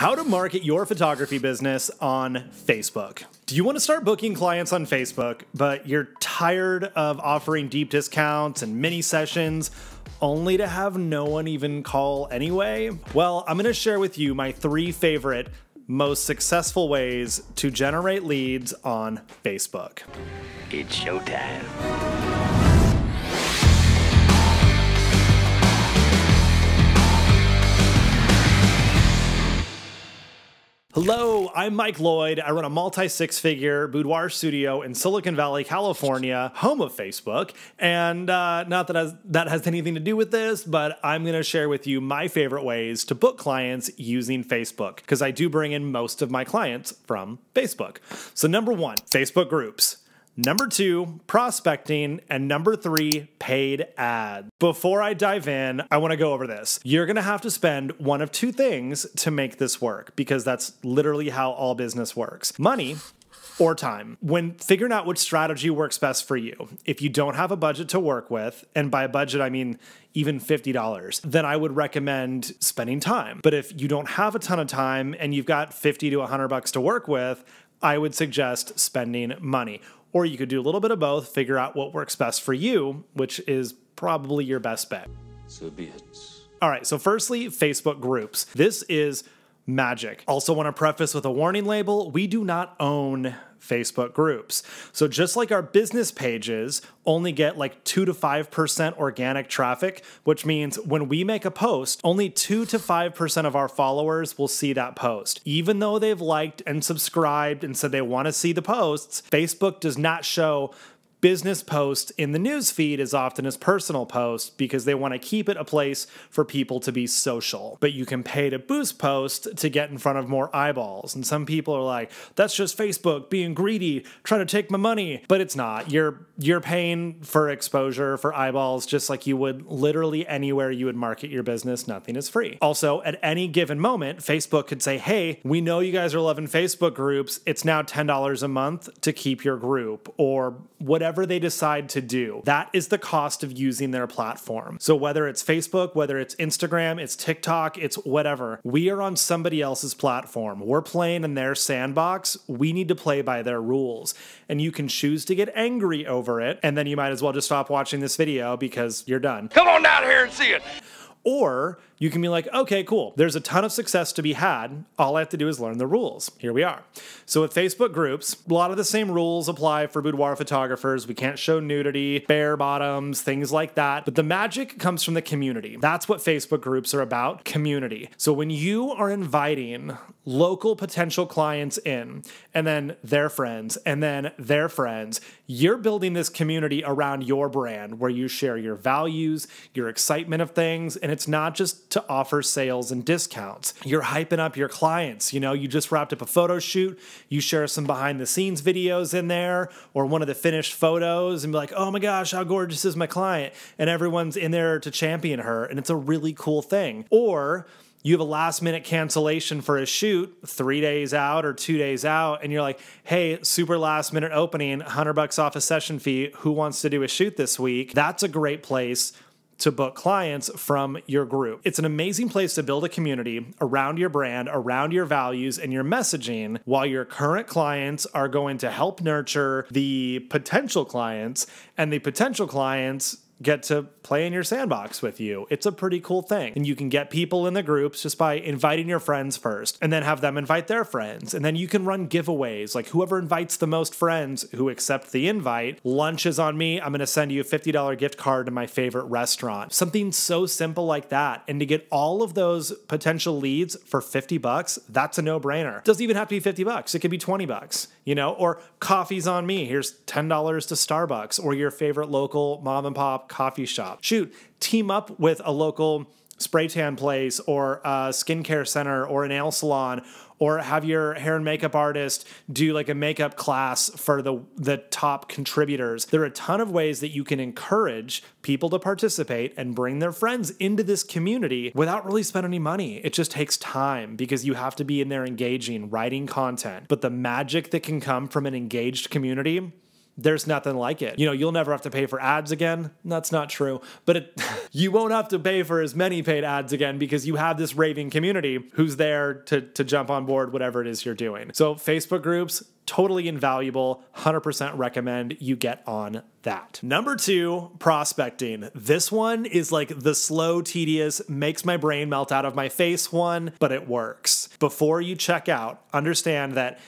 How to market your photography business on Facebook. Do you want to start booking clients on Facebook, but you're tired of offering deep discounts and mini sessions only to have no one even call anyway? Well, I'm going to share with you my 3 favorite, most successful ways to generate leads on Facebook. It's showtime. Hello, I'm Mike Lloyd. I run a multi-6-figure boudoir studio in Silicon Valley, California, home of Facebook. And not that has anything to do with this, but I'm going to share with you my favorite ways to book clients using Facebook, because I do bring in most of my clients from Facebook. So number 1, Facebook groups. Number 2, prospecting, and number 3, paid ads. Before I dive in, I want to go over this. You're going to have to spend one of 2 things to make this work, because that's literally how all business works. Money or time. When figuring out which strategy works best for you, if you don't have a budget to work with, and by budget I mean even $50, then I would recommend spending time. But if you don't have a ton of time and you've got $50 to $100 to work with, I would suggest spending money. Or you could do a little bit of both, figure out what works best for you, which is probably your best bet. So be it. All right, so firstly, Facebook groups. This is magic. Also want to preface with a warning label, we do not own Facebook groups. So just like our business pages only get like 2 to 5% organic traffic, which means when we make a post, only 2 to 5% of our followers will see that post. Even though they've liked and subscribed and said they want to see the posts, Facebook does not show business posts in the news feed as often as personal posts because they want to keep it a place for people to be social. But you can pay to boost posts to get in front of more eyeballs. And some people are like, that's just Facebook being greedy, trying to take my money. But it's not. You're paying for exposure, for eyeballs, just like you would literally anywhere you would market your business. Nothing is free. Also, at any given moment, Facebook could say, hey, we know you guys are loving Facebook groups. It's now $10 a month to keep your group, or whatever they decide to do. That is the cost of using their platform. So whether it's Facebook, whether it's Instagram, it's TikTok, it's whatever, we are on somebody else's platform. We're playing in their sandbox. We need to play by their rules. And you can choose to get angry over it, and then you might as well just stop watching this video because you're done. Come on down here and see it. Or you can be like, okay, cool. There's a ton of success to be had. All I have to do is learn the rules. Here we are. So with Facebook groups, a lot of the same rules apply for boudoir photographers. We can't show nudity, bare bottoms, things like that. But the magic comes from the community. That's what Facebook groups are about, community. So when you are inviting local potential clients in, and then their friends, and then their friends, you're building this community around your brand where you share your values, your excitement of things, and it's not just to offer sales and discounts. You're hyping up your clients. You know, you just wrapped up a photo shoot, you share some behind the scenes videos in there, or one of the finished photos, and be like, oh my gosh, how gorgeous is my client? And everyone's in there to champion her, and it's a really cool thing. Or you have a last minute cancellation for a shoot 3 days out or 2 days out, and you're like, hey, super last minute opening, $100 off a session fee. Who wants to do a shoot this week? That's a great place to book clients from your group. It's an amazing place to build a community around your brand, around your values and your messaging, while your current clients are going to help nurture the potential clients, and the potential clients get to play in your sandbox with you. It's a pretty cool thing. And you can get people in the groups just by inviting your friends first, and then have them invite their friends. And then you can run giveaways, like whoever invites the most friends who accept the invite, lunch is on me. I'm going to send you a $50 gift card to my favorite restaurant. Something so simple like that. And to get all of those potential leads for $50, that's a no-brainer. It doesn't even have to be $50. It could be $20, you know, or coffee's on me. Here's $10 to Starbucks, or your favorite local mom and pop coffee shop. Shoot, team up with a local spray tan place, or a skincare center, or a nail salon, or have your hair and makeup artist do like a makeup class for the top contributors. There are a ton of ways that you can encourage people to participate and bring their friends into this community without really spending any money. It just takes time because you have to be in there engaging, writing content. But the magic that can come from an engaged community, there's nothing like it. You'll never have to pay for ads again. That's not true, but you won't have to pay for as many paid ads again because you have this raving community who's there to jump on board whatever it is you're doing. So Facebook groups, totally invaluable. 100% recommend you get on that. Number 2, prospecting. This one is like the slow, tedious, makes my brain melt out of my face one, but it works. Before you check out, understand that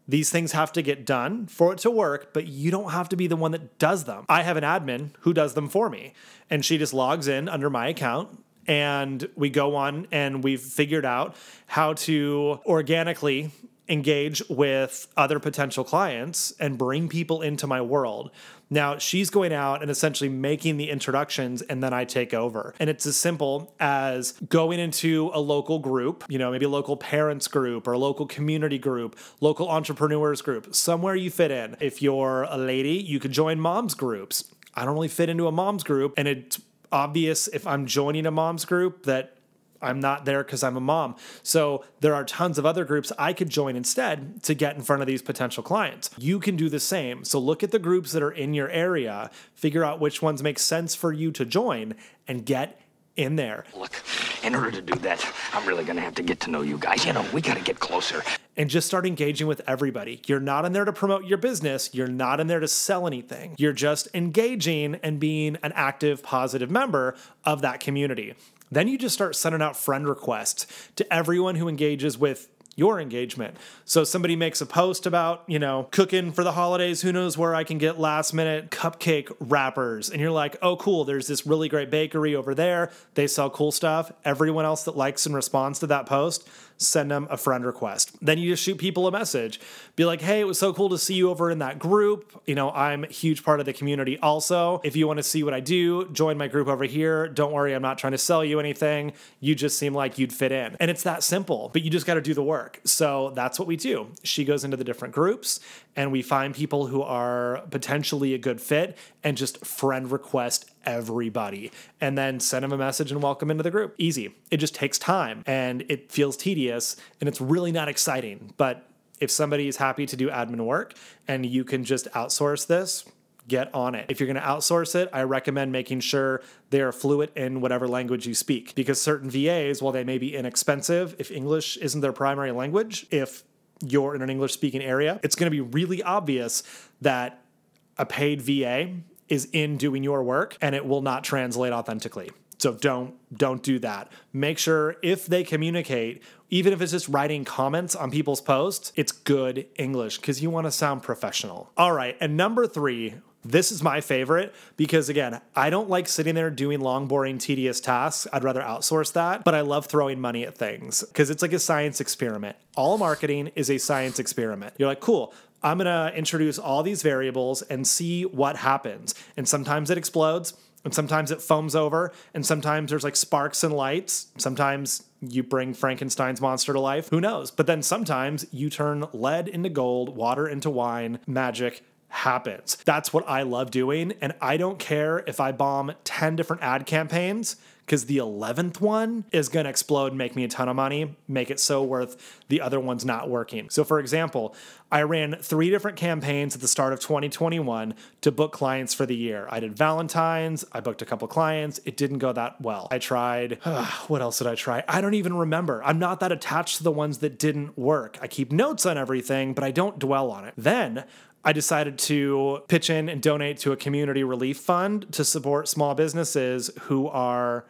these things have to get done for it to work, but you don't have to be the one that does them. I have an admin who does them for me, and she just logs in under my account, and we go on and we've figured out how to organically engage with other potential clients and bring people into my world. Now, she's going out and essentially making the introductions, and then I take over. And it's as simple as going into a local group, maybe a local parents group or a local community group, local entrepreneurs group, somewhere you fit in. If you're a lady, you could join moms groups. I don't really fit into a moms group, and it's obvious if I'm joining a moms group that I'm not there because I'm a mom. So there are tons of other groups I could join instead to get in front of these potential clients. You can do the same. So look at the groups that are in your area, figure out which ones make sense for you to join, and get in there. Look, in order to do that, I'm really going to have to get to know you guys. We got to get closer. And just start engaging with everybody. You're not in there to promote your business. You're not in there to sell anything. You're just engaging and being an active, positive member of that community. Then you just start sending out friend requests to everyone who engages with your engagement. So somebody makes a post about, cooking for the holidays, who knows where I can get last minute cupcake wrappers. And you're like, oh, cool. There's this really great bakery over there. They sell cool stuff. Everyone else that likes and responds to that post, send them a friend request. Then you just shoot people a message. Be like, hey, it was so cool to see you over in that group. I'm a huge part of the community also. If you want to see what I do, join my group over here. Don't worry, I'm not trying to sell you anything. You just seem like you'd fit in. And it's that simple, but you just got to do the work. So that's what we do. She goes into the different groups and we find people who are potentially a good fit and just friend request everybody and then send them a message and welcome into the group. Easy. It just takes time and it feels tedious and it's really not exciting. But if somebody is happy to do admin work and you can just outsource this, get on it. If you're going to outsource it, I recommend making sure they are fluent in whatever language you speak, because certain VAs, while they may be inexpensive, if English isn't their primary language, if you're in an English speaking area, it's going to be really obvious that a paid VA is in doing your work and it will not translate authentically. So don't do that. Make sure if they communicate, even if it's just writing comments on people's posts, it's good English because you want to sound professional. All right. And number 3, this is my favorite because, again, I don't like sitting there doing long, boring, tedious tasks. I'd rather outsource that, but I love throwing money at things because it's like a science experiment. All marketing is a science experiment. You're like, cool, I'm going to introduce all these variables and see what happens. And sometimes it explodes, and sometimes it foams over, and sometimes there's like sparks and lights. Sometimes you bring Frankenstein's monster to life. Who knows? But then sometimes you turn lead into gold, water into wine, magic happens. That's what I love doing. And I don't care if I bomb 10 different ad campaigns because the 11th one is going to explode and make me a ton of money, make it so worth the other ones not working. So for example, I ran 3 different campaigns at the start of 2021 to book clients for the year. I did Valentine's. I booked a couple clients. It didn't go that well. I tried, what else did I try? I don't even remember. I'm not that attached to the ones that didn't work. I keep notes on everything, but I don't dwell on it. Then I decided to pitch in and donate to a community relief fund to support small businesses who were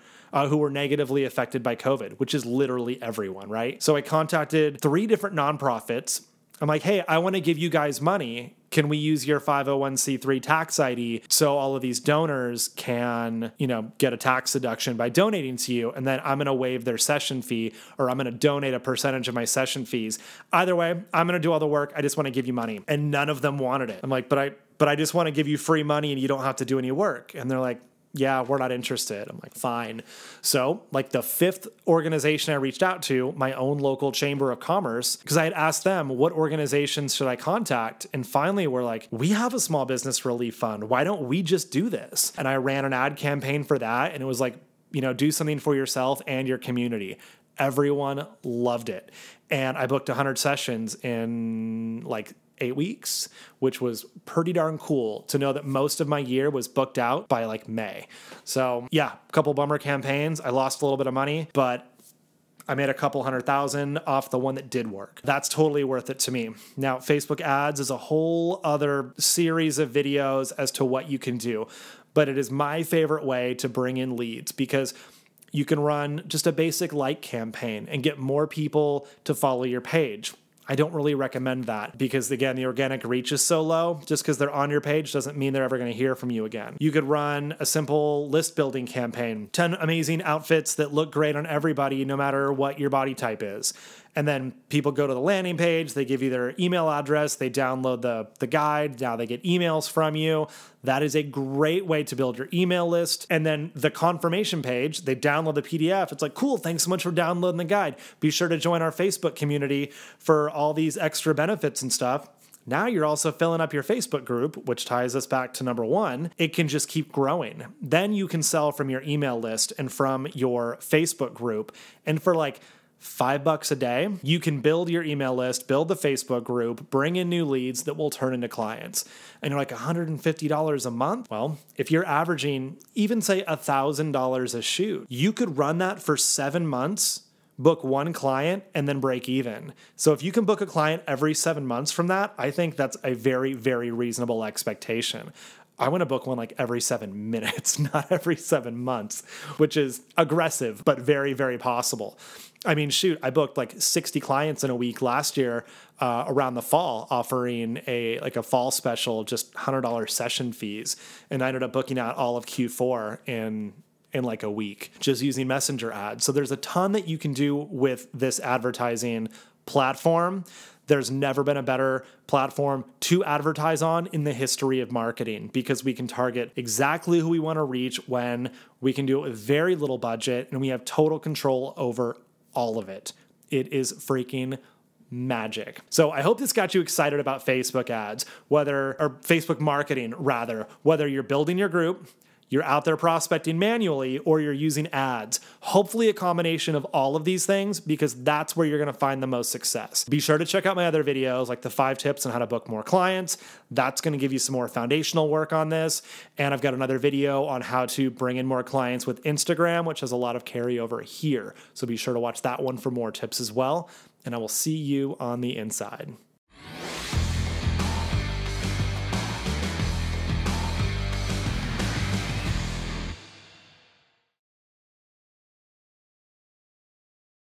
negatively affected by COVID, which is literally everyone, right? So I contacted 3 different nonprofits. I'm like, hey, I want to give you guys money. Can we use your 501c3 tax ID so all of these donors can, get a tax deduction by donating to you? And then I'm going to waive their session fee, or I'm going to donate a percentage of my session fees. Either way, I'm going to do all the work. I just want to give you money. And none of them wanted it. I'm like, but I just want to give you free money and you don't have to do any work. And they're like, yeah, we're not interested. I'm like, fine. So like the 5th organization I reached out to, my own local chamber of commerce, because I had asked them, what organizations should I contact? And finally we're like, we have a small business relief fund. Why don't we just do this? And I ran an ad campaign for that. And it was like, do something for yourself and your community. Everyone loved it. And I booked 100 sessions in like 8 weeks, which was pretty darn cool to know that most of my year was booked out by like May. So yeah, a couple bummer campaigns. I lost a little bit of money, but I made a couple $100,000 off the one that did work. That's totally worth it to me. Now, Facebook ads is a whole other series of videos as to what you can do, but it is my favorite way to bring in leads because you can run just a basic like campaign and get more people to follow your page. I don't really recommend that because, again, the organic reach is so low. Just because they're on your page doesn't mean they're ever going to hear from you again. You could run a simple list building campaign, 10 amazing outfits that look great on everybody, no matter what your body type is. And then people go to the landing page, they give you their email address, they download the guide, now they get emails from you. That is a great way to build your email list. And then the confirmation page, they download the PDF. It's like, cool, thanks so much for downloading the guide. Be sure to join our Facebook community for all these extra benefits and stuff. Now you're also filling up your Facebook group, which ties us back to number one. It can just keep growing. Then you can sell from your email list and from your Facebook group. And for like $5 a day, you can build your email list, build the Facebook group, bring in new leads that will turn into clients. And you're like $150 a month. Well, if you're averaging even say $1,000 a shoot, you could run that for 7 months, book one client, and then break even. So if you can book a client every 7 months from that, I think that's a very, very reasonable expectation. I want to book one like every 7 minutes, not every 7 months, which is aggressive, but very, very possible. I mean, shoot, I booked like 60 clients in a week last year around the fall, offering a fall special, just $100 session fees. And I ended up booking out all of Q4 in like a week, just using Messenger ads. So there's a ton that you can do with this advertising platform. There's never been a better platform to advertise on in the history of marketing because we can target exactly who we want to reach when we can do it with very little budget and we have total control over all of it. It is freaking magic. So I hope this got you excited about Facebook ads, or Facebook marketing rather, whether you're building your group, you're out there prospecting manually, or you're using ads. Hopefully a combination of all of these things because that's where you're going to find the most success. Be sure to check out my other videos like the 5 tips on how to book more clients. That's going to give you some more foundational work on this. And I've got another video on how to bring in more clients with Instagram, which has a lot of carryover here. So be sure to watch that one for more tips as well. And I will see you on the inside.